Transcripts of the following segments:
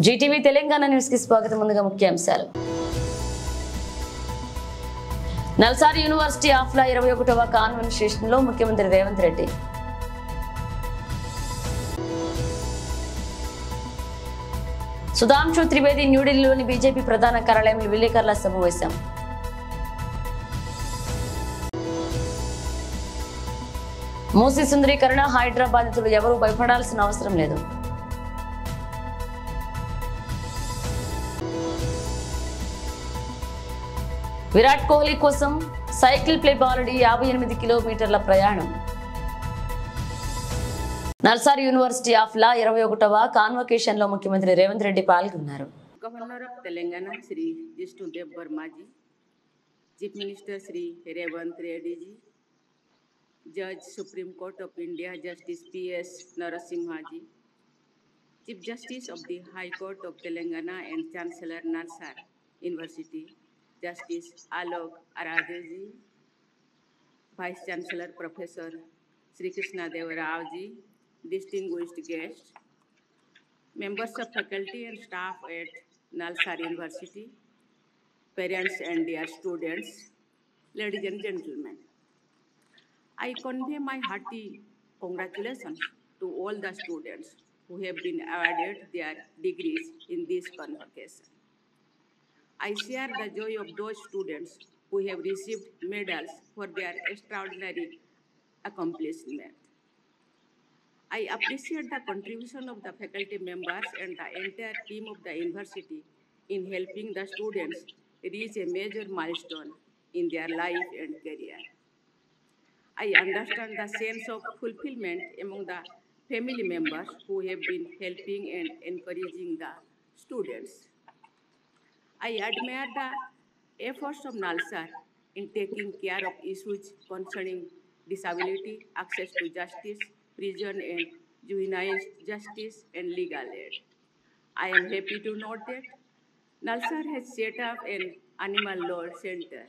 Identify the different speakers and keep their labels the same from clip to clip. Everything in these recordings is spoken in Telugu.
Speaker 1: జీటీవీ తెలంగాణ న్యూస్ కి స్వాగతం. ముందుగా ముఖ్యాంశాలు. నల్సార్ యూనివర్సిటీ ఆఫ్లా 21వ కాన్వెన్షన్ లో ముఖ్యమంత్రి రేవంత్ రెడ్డి. సుధాంశు త్రివేది న్యూఢిల్లీలోని బీజేపీ ప్రధాన కార్యాలయంలో విలేకరుల సమావేశం. మూసీ సుందరీకరణ హైదరాబాద్ ఎవరూ భయపడాల్సిన అవసరం లేదు. విరాట్ కోహ్లీ కోసం సైకిల్ ప్లే బాలుడి 58 కిలోమీటర్ల ప్రయాణం. నల్సార్ యూనివర్సిటీ ఆఫ్ లా 21వ కాన్వకేషన్ లో ముఖ్యమంత్రి రేవంత్ రెడ్డి పాల్గొన్నారు.
Speaker 2: Governor of Telangana Shri Jishnudev Varmaji, chief minister Shri Revanth Reddyji, judge supreme court of India justice P S Narasimhaji, chief justice of the high court of Telangana and chancellor NALSAR university Justice Alok Aradheji, Vice Chancellor Professor Sri Krishna Deva Rao ji, distinguished guests, members of faculty and staff at Nalsar University, parents and dear students, ladies and gentlemen, I convey my hearty congratulations to all the students who have been awarded their degrees in this convocation. I share the joy of those students who have received medals for their extraordinary accomplishment. I appreciate the contribution of the faculty members and the entire team of the university in helping the students reach a major milestone in their life and career. I understand the sense of fulfillment among the family members who have been helping and encouraging the students. I admire the efforts of Nalsar in taking care of issues concerning disability, access to justice, prison and juvenile justice, and legal aid. I am happy to note that Nalsar has set up an animal law center.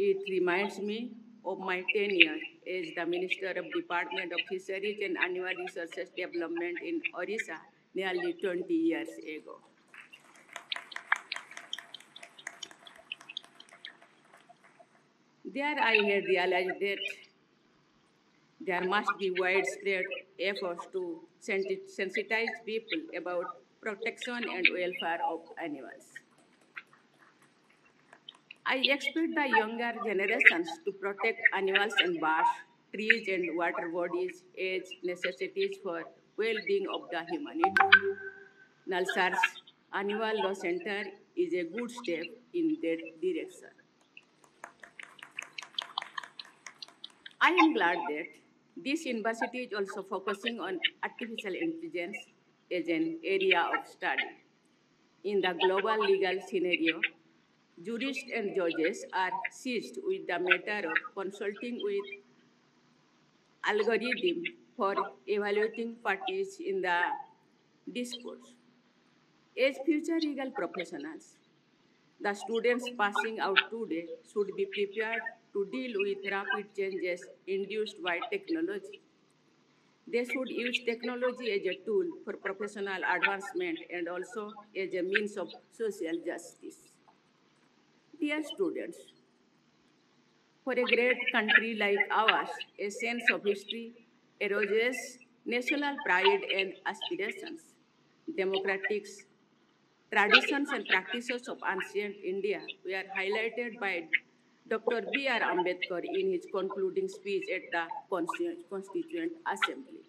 Speaker 2: It reminds me of my tenure as the Minister of Department of Fisheries and Animal Resources Development in Orissa nearly 20 years ago. There I had realized that there must be widespread efforts to sensitize people about protection and welfare of animals. I expect the younger generations to protect animals and birds, trees and water bodies as necessities for well-being of the humanity. Nalsar's Animal Law Center is a good step in that direction. I am glad that this university is also focusing on artificial intelligence as an area of study. In the global legal scenario, jurists and judges are seized with the matter of consulting with algorithm for evaluating parties in the dispute. As future legal professionals, the students passing out today should be prepared to deal with rapid changes induced by technology. They should use technology as a tool for professional advancement and also as a means of social justice. Dear students, for a great country like ours, a sense of history erodes national pride and aspirations. Democratic traditions and practices of ancient India were highlighted by Dr. B.R. Ambedkar in his concluding speech at the Constituent Assembly.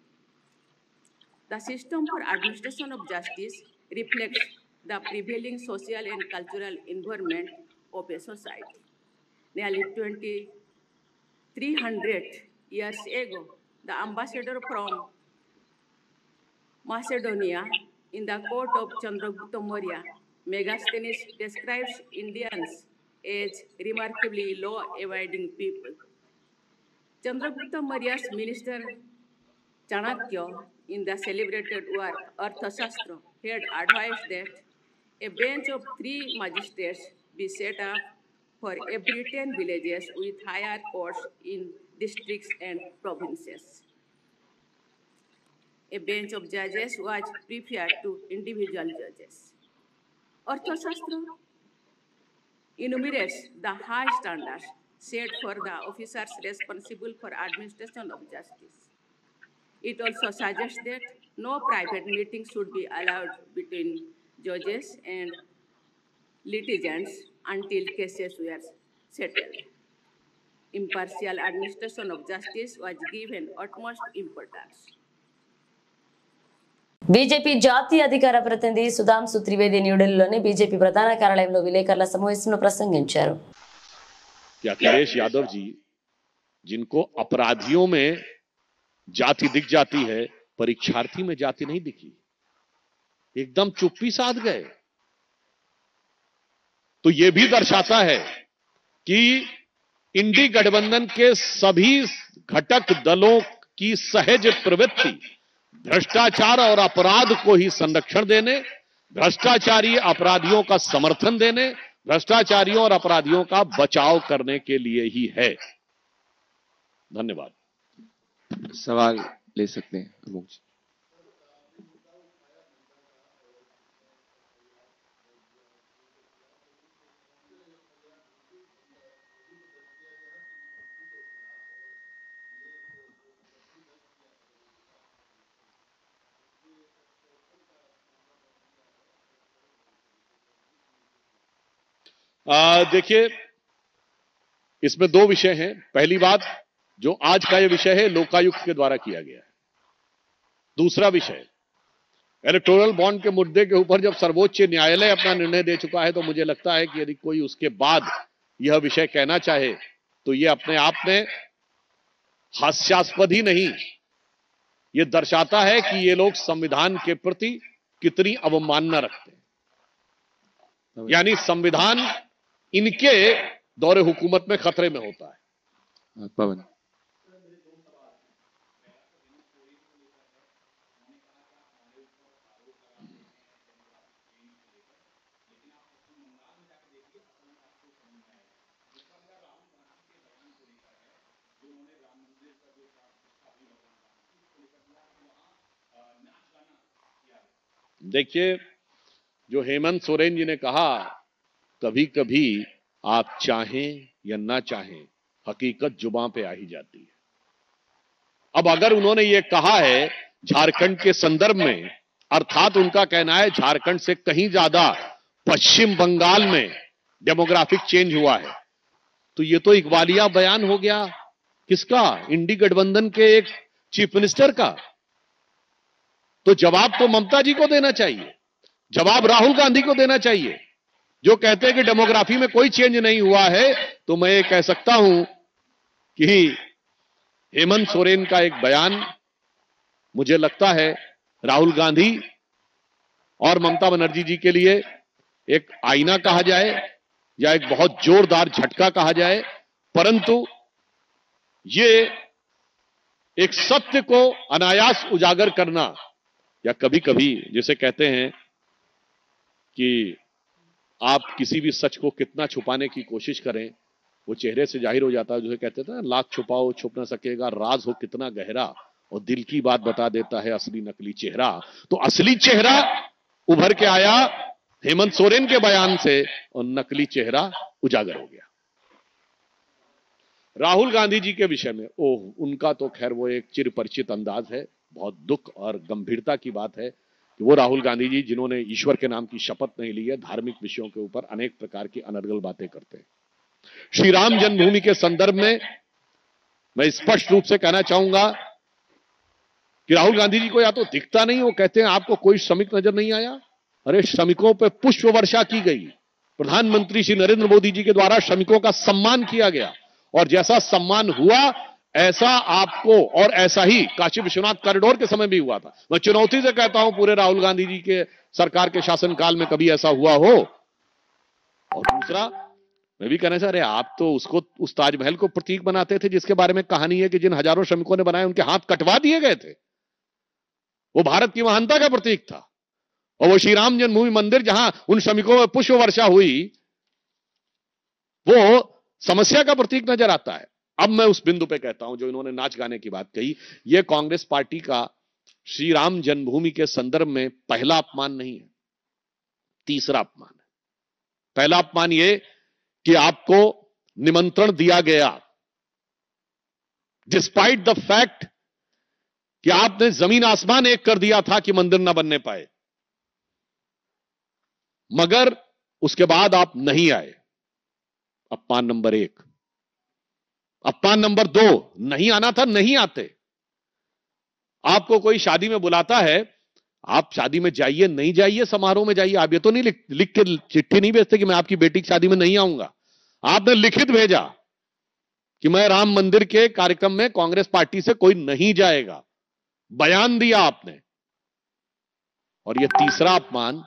Speaker 2: The system for administration of justice reflects the prevailing social and cultural environment of a society. Nearly 2,300 years ago, the ambassador from Macedonia in the court of Chandragupta Maurya, Megasthenes describes Indians as remarkably law-abiding people. Chandragupta Maurya's minister Chanakya, in the celebrated work Arthashastra, had advised that a bench of 3 magistrates be set up for every 10 villages with higher courts in districts and provinces. a bench of judges was preferred to individual judges. Arthashastra enumerates the high standards set for the officers responsible for administration of justice. It also suggests that no private meetings should be allowed between judges and litigants until cases were settled. Impartial administration of justice was given utmost importance.
Speaker 1: BJP జాతీయ అధికార ప్రతినిధి సుధాంశు త్రివేది న్యూఢిల్లీలోని బీజేపీ ప్రధాన కార్యాలయంలో విలేకరుల సమావేశంలో ప్రసంగించారు.
Speaker 3: अखिलेश यादव जी, जिनको अपराधियों में जाति दिख जाती है, परीक्षार्थी में जाति नहीं दिखी, एकदम चुप्पी साध गए. तो यह भी दर्शाता है कि इंडी गठबंधन के सभी घटक दलों की सहज प्रवृत्ति भ्रष्टाचार और अपराध को ही संरक्षण देने, भ्रष्टाचारी अपराधियों का समर्थन देने, भ्रष्टाचारियों और अपराधियों का बचाव करने के लिए ही है. धन्यवाद.
Speaker 4: सवाल ले सकते हैं प्रमुख जी.
Speaker 3: देखिए, इसमें दो विषय हैं. पहली बात, जो आज का यह विषय है, लोकायुक्त के द्वारा किया गया है. दूसरा विषय, इलेक्टोरल बॉन्ड के मुद्दे के ऊपर जब सर्वोच्च न्यायालय अपना निर्णय दे चुका है, तो मुझे लगता है कि यदि कोई उसके बाद यह विषय कहना चाहे तो यह अपने आप में हास्यास्पद ही नहीं, यह दर्शाता है कि ये लोग संविधान के प्रति कितनी अवमानना रखते हैं. यानी संविधान इनके दौरे हुकूमत में खतरे में होता है.
Speaker 4: पवन.
Speaker 3: देखिए, जो हेमंत सोरेन जी ने कहा, कभी कभी आप चाहें या ना चाहें, हकीकत जुबान पे आ ही जाती है. अब अगर उन्होंने ये कहा है झारखंड के संदर्भ में, अर्थात उनका कहना है झारखंड से कहीं ज्यादा पश्चिम बंगाल में डेमोग्राफिक चेंज हुआ है, तो ये तो इकबालिया बयान हो गया. किसका? इंडी गठबंधन के एक चीफ मिनिस्टर का. तो जवाब तो ममता जी को देना चाहिए, जवाब राहुल गांधी को देना चाहिए. जो कहते हैं कि डेमोग्राफी में कोई चेंज नहीं हुआ है, तो मैं ये कह सकता हूं कि हेमंत सोरेन का एक बयान मुझे लगता है राहुल गांधी और ममता बनर्जी जी के लिए एक आईना कहा जाए या एक बहुत जोरदार झटका कहा जाए, परंतु ये एक सत्य को अनायास उजागर करना, या कभी कभी जिसे कहते हैं कि आप किसी भी सच को कितना छुपाने की कोशिश करें, वो चेहरे से जाहिर हो जाता है. जो कहते थे ना, लाख छुपाओ छुप ना सकेगा, राज हो कितना गहरा, और दिल की बात बता देता है असली नकली चेहरा. तो असली चेहरा उभर के आया हेमंत सोरेन के बयान से, और नकली चेहरा उजागर हो गया. राहुल गांधी जी के विषय में, उनका तो खैर वो एक चिरपरिचित अंदाज है. बहुत दुख और गंभीरता की बात है कि वो राहुल गांधी जी, जिन्होंने ईश्वर के नाम की शपथ नहीं ली है, धार्मिक विषयों के ऊपर अनेक प्रकार की अनर्गल बातें करते हैं. श्री राम जन्मभूमि के संदर्भ में मैं स्पष्ट रूप से कहना चाहूंगा कि राहुल गांधी जी को या तो दिखता नहीं, वो कहते हैं आपको कोई श्रमिक नजर नहीं आया. अरे श्रमिकों पर पुष्प वर्षा की गई, प्रधानमंत्री श्री नरेंद्र मोदी जी के द्वारा श्रमिकों का सम्मान किया गया, और जैसा सम्मान हुआ ऐसा आपको, और ऐसा ही काशी विश्वनाथ कॉरिडोर के समय भी हुआ था. मैं चुनौती से कहता हूं पूरे राहुल गांधी जी के सरकार के शासनकाल में कभी ऐसा हुआ हो. और दूसरा, मैं भी कहना चाह रहे, आप तो उसको, उस ताजमहल को प्रतीक बनाते थे जिसके बारे में कहानी है कि जिन हजारों श्रमिकों ने बनाए उनके हाथ कटवा दिए गए थे. वो भारत की महानता का प्रतीक था. और वो श्री राम जन्मभूमि मंदिर जहां उन श्रमिकों में पुष्प वर्षा हुई, वो समस्या का प्रतीक नजर आता है. अब मैं उस बिंदु पे कहता हूं जो इन्होंने नाच गाने की बात कही, ये कांग्रेस पार्टी का श्री राम जन्मभूमि के संदर्भ में पहला अपमान नहीं है, तीसरा अपमान है। पहला अपमान यह कि आपको निमंत्रण दिया गया डिस्पाइट द फैक्ट कि आपने जमीन आसमान एक कर दिया था कि मंदिर ना बनने पाए, मगर उसके बाद आप नहीं आए। अपमान नंबर 1। अपमान नंबर 2, नहीं आना था, नहीं आते। आपको कोई शादी में बुलाता है, आप शादी में जाइए, नहीं जाइए, समारोह में जाइए। आप ये तो नहीं लिख के चिट्ठी नहीं भेजते कि मैं आपकी बेटी की शादी में नहीं आऊंगा। आपने लिखित भेजा कि मैं राम मंदिर के कार्यक्रम में कांग्रेस पार्टी से कोई नहीं जाएगा, बयान दिया आपने। और यह तीसरा अपमान,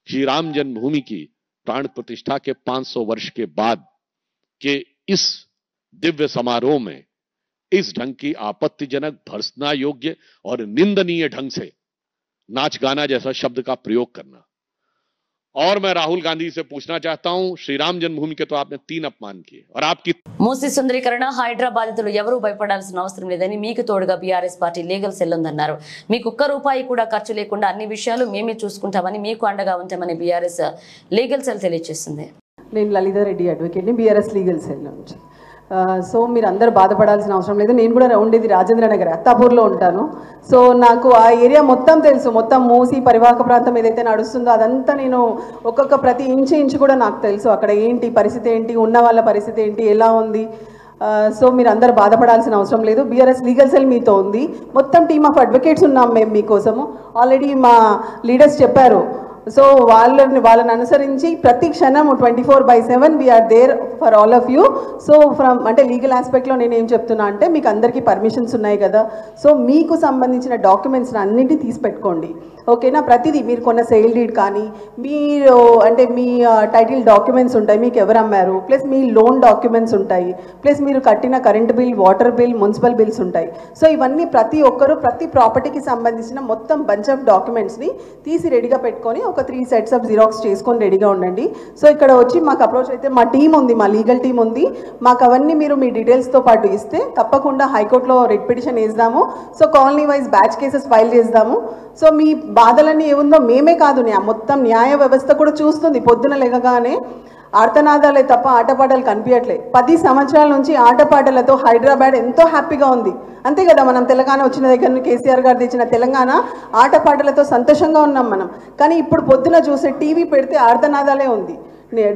Speaker 3: श्री राम जन्मभूमि की प्राण प्रतिष्ठा के 500 वर्ष के बाद के इस दिव्य समारोह में इस ढंग की आपत्तिजनक, भर्त्सना योग्य और निंदनीय ढंग से नाच गाना जैसा शब्द का प्रयोग करना। और मैं राहुल गांधी से पूछना चाहता हूं, श्री राम जन्मभूमि के तो आपने 3 अपमान किए और आपकी
Speaker 1: మూసీ సుందరీకరణ హైడ్రా బాధితులు ఎవరూ భయపడాల్సిన అవసరం లేదని మీకు తోడుగా బీఆర్ఎస్ పార్టీ లీగల్ సెల్ ఉందన్నారు. మీకు ఒక్క రూపాయి కూడా ఖర్చు లేకుండా అన్ని విషయాలు మేమే చూసుకుంటామని, మీకు అండగా ఉంటామని బీఆర్ఎస్ లీగల్ సెల్ తెలియజేస్తుంది.
Speaker 5: నేను లలితారెడ్డి అడ్వకేట్ని, బీఆర్ఎస్ లీగల్ సెల్ నుంచి. సో మీరు అందరూ బాధపడాల్సిన అవసరం లేదు. నేను కూడా ఉండేది రాజేంద్ర నగర్, అత్తాపూర్లో ఉంటాను. సో నాకు ఆ ఏరియా మొత్తం తెలుసు. మొత్తం మూసి పరివాహక ప్రాంతం ఏదైతే నడుస్తుందో అదంతా నేను ఒక్కొక్క ప్రతి ఇంచు కూడా నాకు తెలుసు. అక్కడ ఏంటి పరిస్థితి, ఏంటి ఉన్న వాళ్ళ పరిస్థితి ఏంటి, ఎలా ఉంది. సో మీరు అందరూ బాధపడాల్సిన అవసరం లేదు. బీఆర్ఎస్ లీగల్ సెల్ మీతో ఉంది. మొత్తం టీమ్ ఆఫ్ అడ్వకేట్స్ ఉన్నాం మేము మీకోసము. ఆల్రెడీ మా లీడర్స్ చెప్పారు. సో వాళ్ళని అనుసరించి ప్రతి క్షణం 24/7 we are there for all of you. So అంటే లీగల్ ఆస్పెక్ట్లో నేను ఏం చెప్తున్నా అంటే, మీకు అందరికీ పర్మిషన్స్ ఉన్నాయి కదా, సో మీకు సంబంధించిన డాక్యుమెంట్స్ని అన్నింటినీ తీసి పెట్టుకోండి, ఓకేనా. ప్రతిదీ మీరు కొన్న సేల్ డీడ్ కానీ, మీరు అంటే మీ టైటిల్ డాక్యుమెంట్స్ ఉంటాయి, మీకు ఎవరు అమ్మారు, ప్లస్ మీ లోన్ డాక్యుమెంట్స్ ఉంటాయి, ప్లస్ మీరు కట్టిన current bill, water bill, municipal bills ఉంటాయి. సో ఇవన్నీ ప్రతి ఒక్కరు ప్రతి ప్రాపర్టీకి సంబంధించిన మొత్తం బంచ్ ఆఫ్ డాక్యుమెంట్స్ని తీసి రెడీగా పెట్టుకొని ఒక 3 సెట్స్ ఆఫ్ జిరాక్స్ చేసుకొని రెడీగా ఉండండి. సో ఇక్కడ వచ్చి మాకు అప్రోచ్ అయితే మా టీం ఉంది, మా లీగల్ టీం ఉంది. మాకు అవన్నీ మీరు మీ డీటెయిల్స్తో పాటు ఇస్తే తప్పకుండా హైకోర్టులో రిట్ పిటిషన్ వేద్దాము. So colony wise batch cases file చేద్దాము. సో మీ బాధలన్నీ ఏముందో మేమే కాదు, మొత్తం న్యాయ వ్యవస్థ కూడా చూస్తుంది. పొద్దున లేకగానే ఆర్తనాదాలే తప్ప ఆటపాటలు కనిపించట్లే. 10 సంవత్సరాల నుంచి ఆటపాటలతో హైదరాబాద్ ఎంతో హ్యాపీగా ఉంది, అంతే కదా. మనం తెలంగాణ వచ్చిన దగ్గర నుంచి కేసీఆర్ గారు తెచ్చిన తెలంగాణ ఆటపాటలతో సంతోషంగా ఉన్నాం మనం. కానీ ఇప్పుడు పొద్దున చూసే టీవీ పెడితే ఆర్తనాదాలే ఉంది.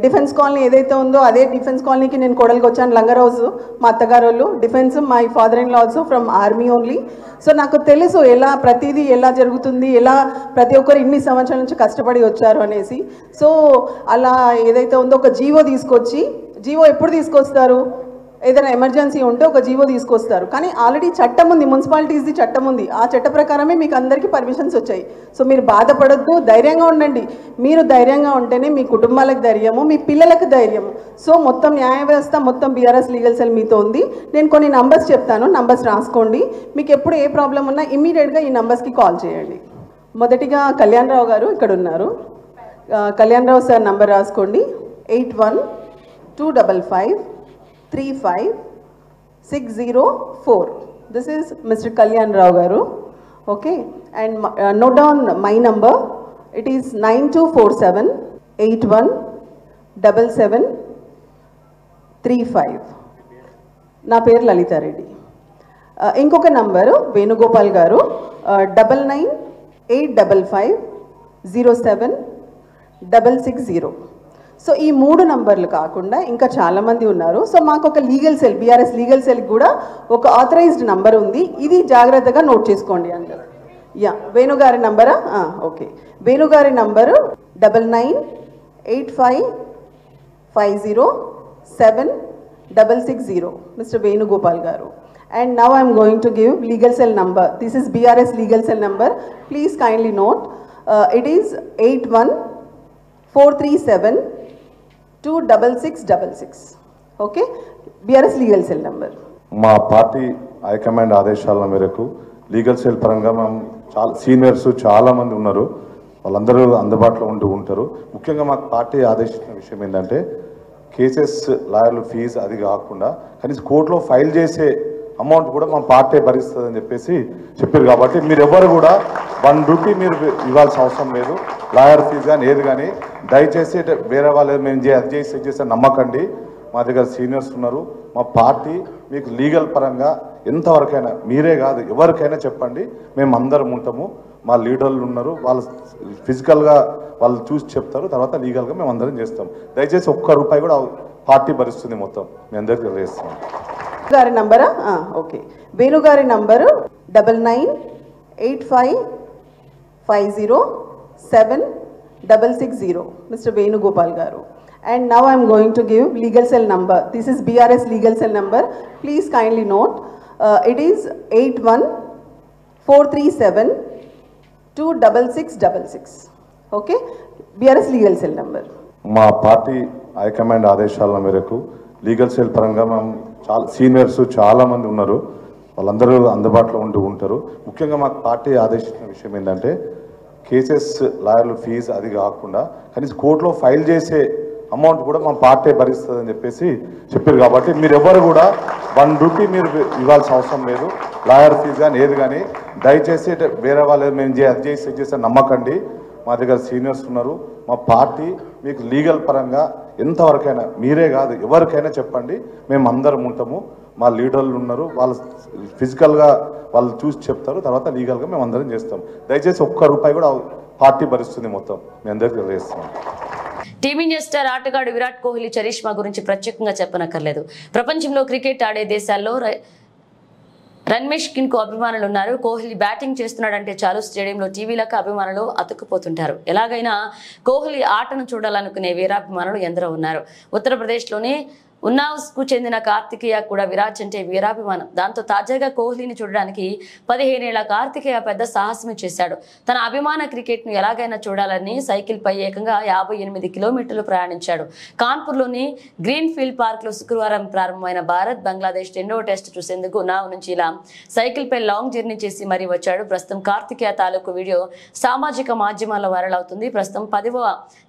Speaker 5: డిఫెన్స్ కాలనీ ఏదైతే ఉందో అదే డిఫెన్స్ కాలనీకి నేను కోడలికి వచ్చాను. లంగర్ హౌస్ మా అత్తగారు వాళ్ళు, defence my father in law also from army only. So నాకు తెలుసు ఎలా ప్రతిదీ ఎలా జరుగుతుంది, ఎలా ప్రతి ఒక్కరు ఇన్ని సంవత్సరాల నుంచి కష్టపడి వచ్చారు అనేసి. సో అలా ఏదైతే ఉందో ఒక జీవో తీసుకొచ్చి, జీవో ఎప్పుడు తీసుకొస్తారు, ఏదైనా ఎమర్జెన్సీ ఉంటే ఒక జీవో తీసుకొస్తారు. కానీ ఆల్రెడీ చట్టం ఉంది, మున్సిపాలిటీస్ది చట్టం ఉంది. ఆ చట్ట ప్రకారమే మీకు అందరికీ పర్మిషన్స్ వచ్చాయి. సో మీరు బాధపడొద్దు, ధైర్యంగా ఉండండి. మీరు ధైర్యంగా ఉంటేనే మీ కుటుంబాలకు ధైర్యము, మీ పిల్లలకు ధైర్యము. సో మొత్తం న్యాయ వ్యవస్థ, మొత్తం బీఆర్ఎస్ లీగల్ సెల్ మీతో ఉంది. నేను కొన్ని నంబర్స్ చెప్తాను, నంబర్స్ రాసుకోండి. మీకు ఎప్పుడు ఏ ప్రాబ్లం ఉన్నా ఇమ్మీడియట్గా ఈ నంబర్స్కి కాల్ చేయండి. మొదటిగా కళ్యాణ్ రావు గారు ఇక్కడ ఉన్నారు. కళ్యాణ్ రావు సార్ నంబర్ రాసుకోండి, 81-255-35604. This is Mr. Kalyan Rao Garu. Okay, and note down my number. It is 9247-817735. నా పేరు లలితారెడ్డి. ఇంకొక నంబరు వేణుగోపాల్ గారు, 9985507660. సో ఈ 3 నంబర్లు కాకుండా ఇంకా చాలామంది ఉన్నారు. సో మాకు ఒక లీగల్ సెల్, బీఆర్ఎస్ లీగల్ సెల్కి కూడా ఒక ఆథరైజ్డ్ నంబర్ ఉంది. ఇది జాగ్రత్తగా నోట్ చేసుకోండి అందరూ. యా, వేణుగారి నంబరా? ఓకే, వేణుగారి నంబరు 9985507660, మిస్టర్ వేణుగోపాల్ గారు. And now I am going to give legal cell number. This is BRS legal cell number. Please kindly note. It is 81-437-26666. Okay, BRS legal cell number.
Speaker 6: మా పార్టీ హైకమాండ్ ఆదేశాల మేరకు లీగల్ సెల్ పరంగా మేము చాలా సీనియర్స్ చాలామంది ఉన్నారు, వాళ్ళందరూ అందుబాటులో ఉంటారు. ముఖ్యంగా మాకు పార్టీ ఆదేశించిన విషయం ఏంటంటే, కేసెస్ లాయర్లు ఫీజు అది కాకుండా కనీసం కోర్టులో ఫైల్ చేసే అమౌంట్ కూడా మా పార్టీ భరిస్తుందని చెప్పారు కాబట్టి మీరు ఎవరు కూడా ₹1 మీరు ఇవ్వాల్సిన అవసరం లేదు. లాయర్ ఫీజు కానీ ఏది కానీ దయచేసి వేరే వాళ్ళు మేము అది చేస్తే నమ్మకండి. మా దగ్గర సీనియర్స్ ఉన్నారు. మా పార్టీ మీకు లీగల్ పరంగా ఎంతవరకైనా మీరే కాదు ఎవరికైనా చెప్పండి, మేము అందరం ఉంటాము. మా లీడర్లు ఉన్నారు, వాళ్ళు ఫిజికల్గా వాళ్ళు చూసి చెప్తారు, తర్వాత లీగల్గా మేము అందరం చేస్తాం. దయచేసి ₹1 కూడా పార్టీ భరిస్తుంది మొత్తం. మీ అందరికీ తెలియజేస్తాం.
Speaker 5: గారి నంబరా? ఓకే. వేణు గారి number 9985507660. Mr. Venugopal garu. And now I am going to give legal cell number. This is BRS legal cell number. Please kindly note. It is 8143726666. Okay? BRS legal cell number.
Speaker 6: మా పార్టీ హైకమాండ్ ఆదేశాల మేరకు లీగల్ సెల్ పరంగా మేము చాలా సీనియర్స్ చాలామంది ఉన్నారు, వాళ్ళందరూ అందుబాటులో ఉంటారు. ముఖ్యంగా మాకు పార్టీ ఆదేశించిన విషయం ఏంటంటే కేసెస్ లాయర్లు ఫీజు అది కాకుండా కనీసం కోర్టులో ఫైల్ చేసే అమౌంట్ కూడా మా పార్టీ భరిస్తుందని చెప్పారు కాబట్టి మీరు ఎవరు కూడా ₹1 మీరు ఇవ్వాల్సిన అవసరం లేదు. లాయర్ ఫీజు కానీ ఏది కానీ దయచేసి వేరే వాళ్ళు మేము అది చేస్తే నమ్మకండి. మా దగ్గర సీనియర్స్ ఉన్నారు. మా పార్టీ మీకు లీగల్ పరంగా ఎంతవరకైనా మీరే కాదు ఎవరికైనా చెప్పండి, మేము అందరం ఉంటాము. మా లీడర్లు ఉన్నారు, వాళ్ళు ఫిజికల్గా వాళ్ళు చూసి చెప్తారు, తర్వాత లీగల్గా మేము అందరం చేస్తాం. దయచేసి ₹1 కూడా పార్టీ భరిస్తుంది మొత్తం. మీ అందరికీ తెలియజేస్తాం.
Speaker 1: టీమిండియా స్టార్ ఆటగాడు విరాట్ కోహ్లీ చరిష్మా గురించి ప్రత్యేకంగా చెప్పనక్కర్లేదు. ప్రపంచంలో క్రికెట్ ఆడే దేశాల్లో రన్మేష్ కిన్ కు అభిమానులు ఉన్నారు. కోహ్లీ బ్యాటింగ్ చేస్తున్నాడంటే చాలు స్టేడియంలో టీవీలకు అభిమానులు అతుక్కుపోతుంటారు. ఎలాగైనా కోహ్లీ ఆటను చూడాలనుకునే వీరాభిమానులు ఎందరో ఉన్నారు. ఉత్తరప్రదేశ్లోని ఉన్నావ్స్ కు చెందిన కార్తికేయ కూడా విరాట్ అంటే వీరాభిమానం. దాంతో తాజాగా కోహ్లీని చూడడానికి 15 ఏళ్ల కార్తికేయ పెద్ద సాహసమే చేశాడు. తన అభిమాన క్రికెట్ ను ఎలాగైనా చూడాలని సైకిల్ పై ఏకంగా 58 కిలోమీటర్లు ప్రయాణించాడు. కాన్పూర్లోని గ్రీన్ ఫీల్డ్ పార్క్ లో శుక్రవారం ప్రారంభమైన భారత్ బంగ్లాదేశ్ 2వ టెస్ట్ చూసేందుకు ఉన్నావ్ నుంచి ఇలా సైకిల్ పై లాంగ్ జర్నీ చేసి మరీ వచ్చాడు. ప్రస్తుతం కార్తికేయ తాలూకు వీడియో సామాజిక మాధ్యమాల్లో వైరల్ అవుతుంది. ప్రస్తుతం 10వ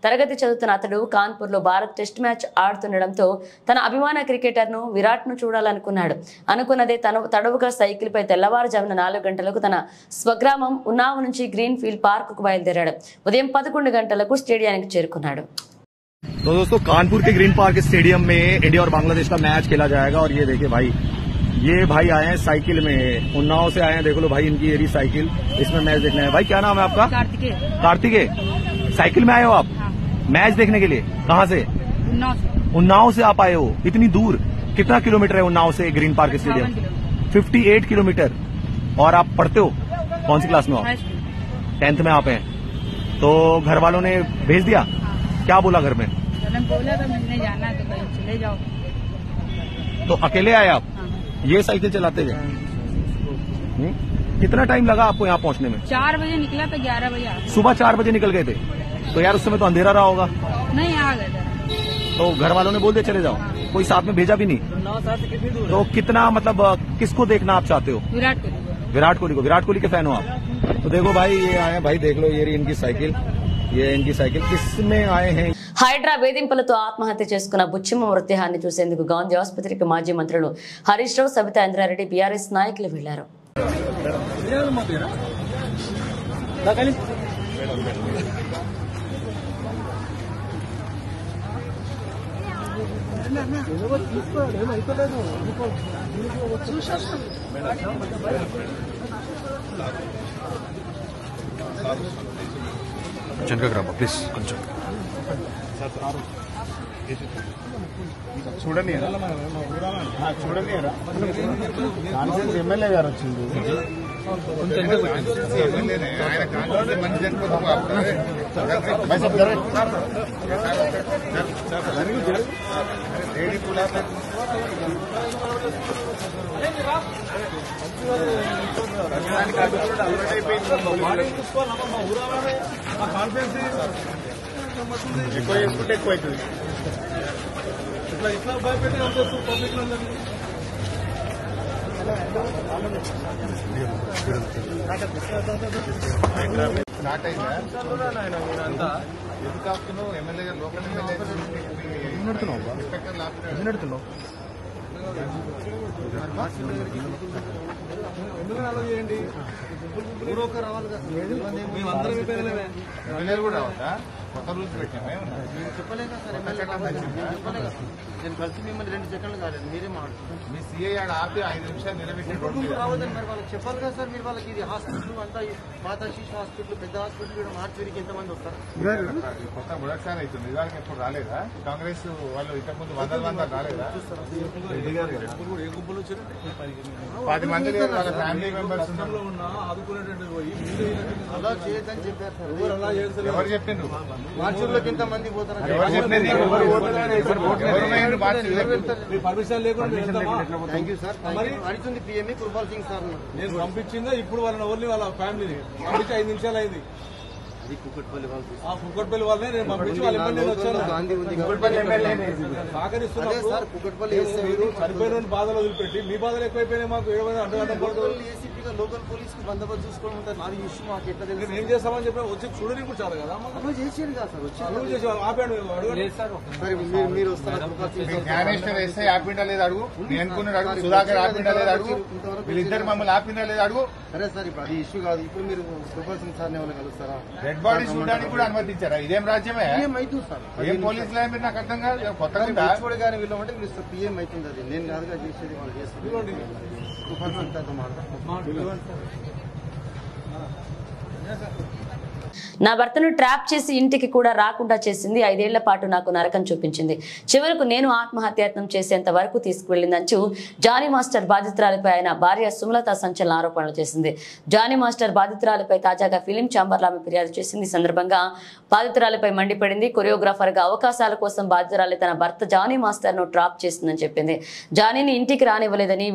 Speaker 1: తరగతి చదువుతున్న అతడు కాన్పూర్ లో భారత్ టెస్ట్ మ్యాచ్ ఆడుతుండడంతో తన అభిమాన క్రికెటర్ ను విరాట్ ను చూడాలనుకున్నాడు. అనుకున్నదే తడవుగా సైకిల్ పై తెల్లవారుజామున 4 గంటలకు తన స్వగ్రామం ఉన్నావ్ నుంచి గ్రీన్ ఫీల్డ్ పార్క్ కు బయలుదేరాడు. ఉదయం 11 గంటలకు స్టేడియానికి చేరుకున్నాడు.
Speaker 7: तो दोस्तों कानपुर के ग्रीन पार्क स्टेडियम में इंडिया और बांग्लादेश का मैच खेला जाएगा और ये देखिए भाई, ये भाई आए हैं साइकिल में, उन्नाव से आए हैं. देख लो भाई इनकी ये साइकिल, इसमें मैच देखना है. भाई क्या नाम है आपका? कार्तिकेय. साइकिल में आए हो आप? मैच देखने के लिए कहाँ से? उन्नाव से आप आए हो इतनी दूर. कितना किलोमीटर है उन्नाव से ग्रीन पार्क स्टेडियम? 58 किलोमीटर. और आप पढ़ते हो? कौन सी क्लास में हो? 10th में आप हैं. तो घर वालों ने भेज दिया? क्या बोला घर में?
Speaker 8: बोला था मिलने जाना तो कहीं चले जाओ.
Speaker 7: तो अकेले आए आप? ये साइकिल चलाते गए? कितना टाइम लगा आपको यहाँ पहुँचने में?
Speaker 8: 4 बजे निकला था, 11 बजे.
Speaker 7: सुबह 4 बजे निकल गए थे. तो यार उस समय तो अंधेरा रहा होगा.
Speaker 8: नहीं आ गए थे.
Speaker 7: तो घर वालों ने बोल दिया चले जाओ? कोई साथ में भेजा भी नहीं? तो कितना मतलब किसको देखना आप चाहते हो?
Speaker 8: विराट कोहली.
Speaker 7: विराट कोहली को. विराट कोहली के फैन हो आप? तो देखो भाई ये आए भाई, देख लो ये इनकी साइकिल, ये इनकी साइकिल. किसमें आए हैं?
Speaker 1: హైడ్రా వేధింపులతో ఆత్మహత్య చేసుకున్న బుచ్చిమ్మ మృతదేహాన్ని చూసేందుకు గాంధీ ఆసుపత్రికి మాజీ మంత్రులు హరీష్ రావు, సబితా ఇంద్రారెడ్డి, బీఆర్ఎస్ నాయకులు వెళ్లారు.
Speaker 7: ప్లీజ్ కొంచెం
Speaker 9: చూడండి చూడండి కాన్ఫరెన్స్ ఎమ్మెల్యే గారు వచ్చింది. ఆయన కాన్ఫరెన్స్ మంచి ఎక్కువ చేసుకుంటే ఎక్కువ అవుతుంది. ఇట్లా భయపెట్టి పబ్లిక్ స్టార్ట్ అయిందా? ఎందుకు ఆపుతున్నావు? ఎమ్మెల్యే గారు లోకల్ ఎమ్మెల్యే నడుతున్నావు. చేయండి కూడా రావద్దా కొత్త రూల్స్ పెట్టామే చెప్పలేక నేను కలిసి మిమ్మల్ని 2 సెకండ్లు కాలేదు మీరే మాట్లాడుతున్నారు మీ సీఐ ఆడ ఆపి 5 నిమిషాలు నిలబెట్టి రావద్దని మరి వాళ్ళకి చెప్పాలి కదా సార్ మీరు వాళ్ళకి ఇది హాస్పిటల్ అంతా పాత శిశు హాస్పిటల్ పెద్ద హాస్పిటల్ మార్చిరికి ఎంతమంది వస్తారు కొత్త మొదటిసారి అవుతుంది ఇవాళకి ఎప్పుడు రాలేదా కాంగ్రెస్ వాళ్ళు ఇంతకుముందు 100 రాలేదా 10 మంది వాళ్ళ ఫ్యామిలీ మెంబర్స్ అలా చేయొద్దని చెప్పారు ఎవరు చెప్పిండ్రు మార్చుల్లోకి ఎంత మంది పోతారు పర్మిషన్ లేకుండా థ్యాంక్ యూ సార్ అడుగుతుంది పిఎంఈ కృపాల్ సింగ్ సార్ నేను పంపించిందా ఇప్పుడు వాళ్ళని ఓన్లీ వాళ్ళ ఫ్యామిలీని పంపించి 5 నిమిషాలు అయింది కుక్కట్పల్లి వాళ్ళనే నేను పంపించి వాళ్ళ ఎమ్మెల్యే వచ్చాను సహకరిస్తున్నప్పుడు చనిపోయిన బాధలు వదిలిపెట్టి మీ బాధలు ఎక్కువైపోయినాయి మాకు ఏసీపీగా లోకల్ పోలీస్ కి బందోబస్తు చూసుకోవడం ఉంటుంది నాది ఇష్యూ మాకు ఎట్లా తెలియదు ఏం చేస్తామని చెప్పి వచ్చి చూడని కూడా చాలు కదా చేసేది కదా సార్ వచ్చి ఆపాడు మీరు వస్తారు జ్ఞానేశ్వర్ ఎస్ఐ ఆపిండా లేదు అడుగు అనుకున్నాడు అడుగు సుధాకర్ ఆపిండా లేదు అడుగు వీళ్ళిద్దరు మమ్మల్ని ఆపిండా లేదు అడుగు సరే సార్ ఇప్పుడు అది ఇష్యూ కాదు ఇప్పుడు మీరు కృపాల్ సింగ్ సార్ ఎవరైనా కలుస్తారా డెడ్ బాడీ చూడడానికి కూడా అనుమతించారా ఇదేం రాజ్యమే ఏమైతుంది సార్ ఏం పోలీసులు మీరు నాకు అర్థం కాదు కొత్తగా కానీ వీళ్ళు అంటే మీరు పిఎం అవుతుంది అది నేను కాదుగా చేసేది వాళ్ళు చేస్తారు కృపాల్ సింగ్ సార్తో
Speaker 1: నా భర్తను ట్రాప్ చేసి ఇంటికి కూడా రాకుండా చేసింది 5 ఏళ్ల పాటు నాకు నరకం చూపించింది చివరకు నేను ఆత్మహత్యాయత్నం చేసేంత వరకు తీసుకువెళ్లిందంటూ జానీ మాస్టర్ బాధితురాలపై ఆయన భార్య సుమలత సంచలన ఆరోపణలు చేసింది జానీ మాస్టర్ బాధితురాలపై తాజాగా ఫిలిం ఛాంబర్లో ఆమె ఫిర్యాదు చేసింది ఈ సందర్భంగా బాధితురాలపై మండిపడింది కొరియోగ్రాఫర్ గా అవకాశాల కోసం బాధితురాలి తన భర్త జానీ మాస్టర్ ను ట్రాప్ చేసిందని చెప్పింది జానీని ఇంటికి రానివ్వలేదని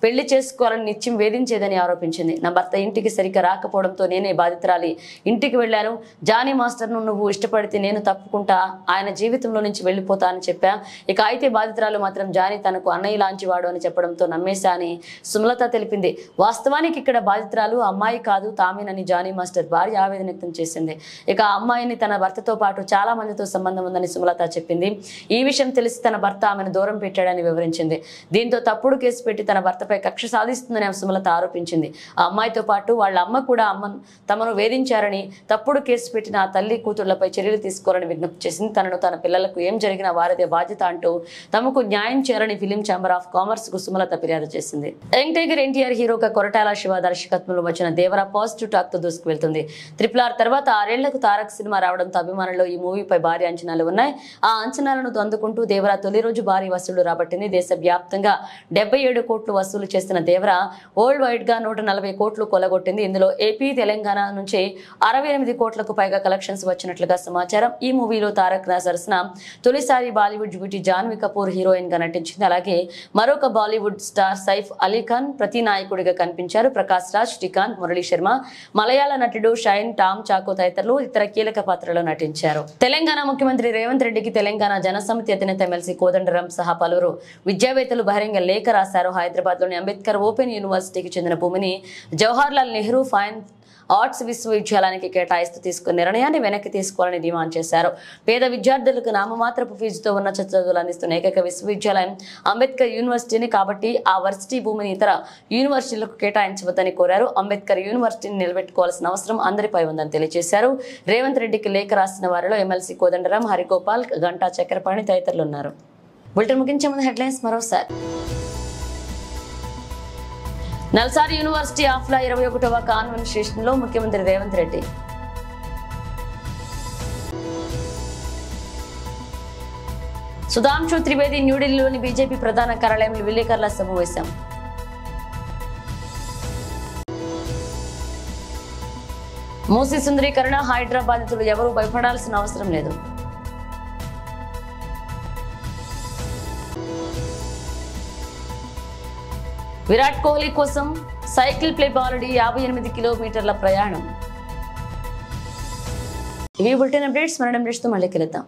Speaker 1: పెళ్లి చేసుకోవాలని నిత్యం వేధించేదని ఆరోపించింది నా భర్త ఇంటికి సరిగ్గా రాకపోవడంతో నేనే బాధితురాలి ఇంటికి వెళ్లాను జానీ మాస్టర్ ను నువ్వు ఇష్టపడితే నేను తప్పుకుంటా ఆయన జీవితంలో నుంచి వెళ్లిపోతా అని చెప్పా ఇక అయితే బాధితురాలు మాత్రం జానీ తనకు అన్నయ్య లాంటివాడు అని చెప్పడంతో నమ్మేశా అని సుమలత తెలిపింది వాస్తవానికి ఇక్కడ బాధితురాలు అమ్మాయి కాదు తామేనని జానీ మాస్టర్ భార్య ఆవేదన వ్యక్తం చేసింది ఇక ఆ అమ్మాయిని తన భర్తతో పాటు చాలా మందితో సంబంధం ఉందని సుమలత చెప్పింది ఈ విషయం తెలిసి తన భర్త ఆమెను దూరం పెట్టాడని వివరించింది దీంతో తప్పుడు కేసు పెట్టి తన భర్తపై కక్ష సాధిస్తుందని సుమలత ఆరోపించింది ఆ అమ్మాయితో పాటు వాళ్ళ అమ్మ కూడా తమను వేధించారని తప్పుడు కేసు పెట్టిన ఆ తల్లి కూతుళ్లపై చర్యలు తీసుకోవాలని విజ్ఞప్తి చేసింది తనను తన పిల్లలకు ఏం జరిగినా వారిదే బాధ్యత అంటూ తమకు న్యాయం చేయాలని ఫిలిం ఛాంబర్ ఆఫ్ కామర్స్ కు సుమలత ఫిర్యాదు చేసింది యంగ్ టైగర్ ఎన్టీఆర్ హీరోగా కొరటాల శివ దర్శకత్వంలో వచ్చిన దేవరా పాజిటివ్ టాక్ తో దూసుకువెళ్తుంది RRR తర్వాత 6 ఏళ్లకు తారక్ సినిమా రావడంతో అభిమానుల్లో ఈ మూవీపై భారీ అంచనాలు ఉన్నాయి ఆ అంచనాలను అందుకుంటూ దేవరా తొలి రోజు భారీ వసూళ్లు రాబట్టింది దేశవ్యాప్తంగా 77 కోట్లు వసూలు చేసిన దేవరా వరల్డ్ వైడ్ గా 140 కోట్లు కొలగొట్టింది ఇందులో ఏపీ తెలంగాణ నుంచి 68 కోట్లకు పైగా కలెక్షన్స్ వచ్చినట్లుగా సమాచారం ఈ మూవీలో తారక్ సరసన తొలిసారి బాలీవుడ్ బ్యూటీ జాన్వీ కపూర్ హీరోయిన్ గా నటించింది అలాగే మరొక బాలీవుడ్ స్టార్ సైఫ్ అలీ ఖాన్ ప్రతి నాయకుడిగా కనిపించారు ప్రకాష్ రాజ్ శ్రీకాంత్ మురళీ శర్మ మలయాళ నటుడు షైన్ టామ్ చాకో తదితరులు ఇతర కీలక పాత్రలో నటించారు తెలంగాణ ముఖ్యమంత్రి రేవంత్ రెడ్డికి తెలంగాణ జనసమితి అధినేత ఎమ్మెల్సీ కోదండరాం సహా పలువురు విద్యావేత్తలు బహిరంగ లేఖ రాశారు హైదరాబాద్ లోని అంబేద్కర్ ఓపెన్ యూనివర్సిటీకి చెందిన భూమిని జవహర్లాల్ నెహ్రూ ఫైన్ ఆర్ట్స్ విశ్వవిద్యాలయానికి కేటాయిస్తూ తీసుకున్న నిర్ణయాన్ని వెనక్కి తీసుకోవాలని డిమాండ్ చేశారు పేద విద్యార్థులకు నామమాత్రపు ఫీజుతో ఉన్న చదువులు అందిస్తున్న ఏకైక విశ్వవిద్యాలయం అంబేద్కర్ యూనివర్సిటీని కాబట్టి ఆ వర్సిటీ భూమిని ఇతర యూనివర్సిటీలకు కేటాయించవద్దని కోరారు అంబేద్కర్ యూనివర్సిటీని నిలబెట్టుకోవాల్సిన అవసరం అందరిపై ఉందని తెలియజేశారు రేవంత్ రెడ్డికి లేఖ రాసిన వారిలో ఎమ్మెల్సీ కోదండరాం హరిగోపాల్ గంటా చక్రపాణి తదితరులు ఉన్నారు బులెటిన్ ముగించే ముందు హెడ్లైన్స్ మరోసారి నల్సార్ యూనివర్సిటీ ఆఫ్లా 21వ కాన్వెన్షన్ లో ముఖ్యమంత్రి రేవంత్ రెడ్డి సుధాంశు త్రివేది న్యూఢిల్లీలోని బీజేపీ ప్రధాన కార్యాలయంలో విలేకరుల సమావేశం మూసీ సుందరీకరణ హైడ్రా బాధితులు ఎవరూ భయపడాల్సిన అవసరం లేదు విరాట్ కోహ్లీ కోసం సైకిల్ ప్లే బాలుడి 58 కిలోమీటర్ల ప్రయాణం ఈ బులెటిన్ అప్డేట్స్ మళ్ళీ కలుద్దాం